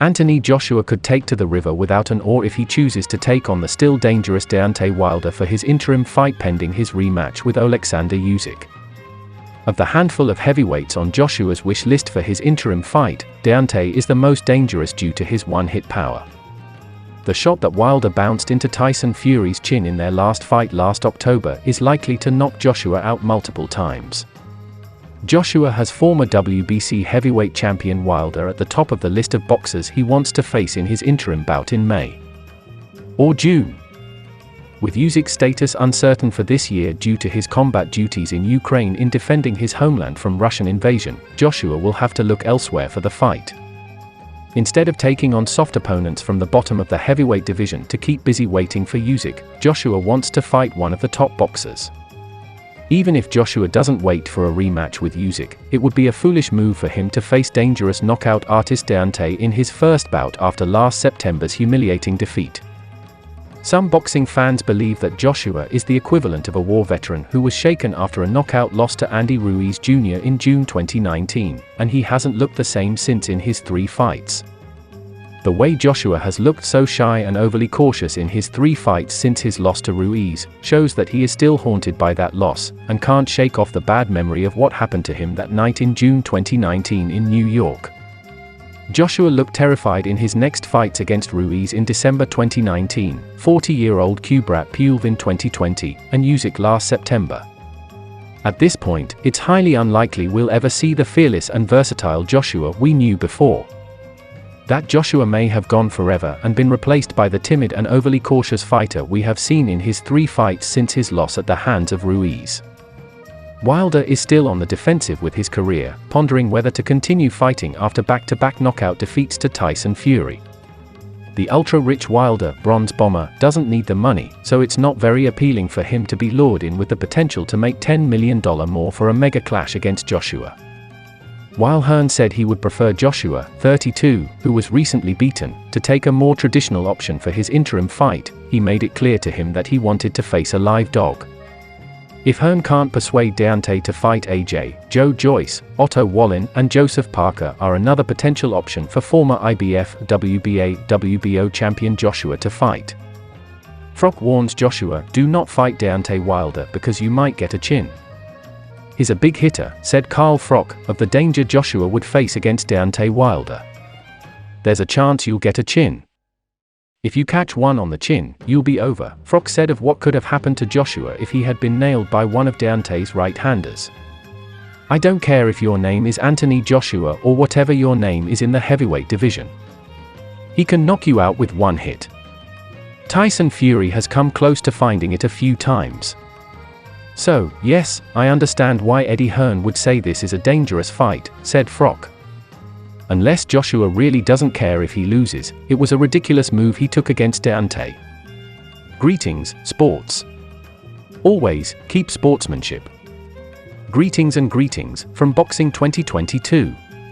Anthony Joshua could take to the river without an oar if he chooses to take on the still dangerous Deontay Wilder for his interim fight pending his rematch with Oleksandr Usyk. Of the handful of heavyweights on Joshua's wish list for his interim fight, Deontay is the most dangerous due to his one-hit power. The shot that Wilder bounced into Tyson Fury's chin in their last fight last October is likely to knock Joshua out multiple times. Joshua has former WBC heavyweight champion Wilder at the top of the list of boxers he wants to face in his interim bout in May or June. With Usyk's status uncertain for this year due to his combat duties in Ukraine in defending his homeland from Russian invasion, Joshua will have to look elsewhere for the fight. Instead of taking on soft opponents from the bottom of the heavyweight division to keep busy waiting for Usyk, Joshua wants to fight one of the top boxers. Even if Joshua doesn't wait for a rematch with Usyk, it would be a foolish move for him to face dangerous knockout artist Deontay in his first bout after last September's humiliating defeat. Some boxing fans believe that Joshua is the equivalent of a war veteran who was shaken after a knockout loss to Andy Ruiz Jr in June 2019, and he hasn't looked the same since in his 3 fights. The way Joshua has looked so shy and overly cautious in his 3 fights since his loss to Ruiz shows that he is still haunted by that loss and can't shake off the bad memory of what happened to him that night in June 2019 in New York. Joshua looked terrified in his next fights against Ruiz in December 2019, 40-year-old Kubrat Pulev in 2020, and Usyk last September. At this point, it's highly unlikely we'll ever see the fearless and versatile Joshua we knew before. That Joshua may have gone forever and been replaced by the timid and overly cautious fighter we have seen in his 3 fights since his loss at the hands of Ruiz. Wilder is still on the defensive with his career, pondering whether to continue fighting after back-to-back knockout defeats to Tyson Fury. The ultra-rich Wilder, bronze bomber, doesn't need the money, so it's not very appealing for him to be lured in with the potential to make $10 million more for a mega clash against Joshua. While Hearn said he would prefer Joshua, 32, who was recently beaten, to take a more traditional option for his interim fight, he made it clear to him that he wanted to face a live dog. If Hearn can't persuade Deontay to fight AJ, Joyce, Otto Wallin and Joseph Parker are another potential option for former IBF, WBA, WBO champion Joshua to fight. Froch warns Joshua, do not fight Deontay Wilder because you might get a chin. He's a big hitter, said Carl Froch, of the danger Joshua would face against Deontay Wilder. There's a chance you'll get a chin. If you catch one on the chin, you'll be over, Froch said of what could have happened to Joshua if he had been nailed by one of Deontay's right-handers. I don't care if your name is Anthony Joshua or whatever your name is in the heavyweight division. He can knock you out with one hit. Tyson Fury has come close to finding it a few times. So, yes, I understand why Eddie Hearn would say this is a dangerous fight, said Froch. Unless Joshua really doesn't care if he loses, it was a ridiculous move he took against Deontay. Greetings, sports. Always, keep sportsmanship. Greetings and greetings, from Boxing 2022.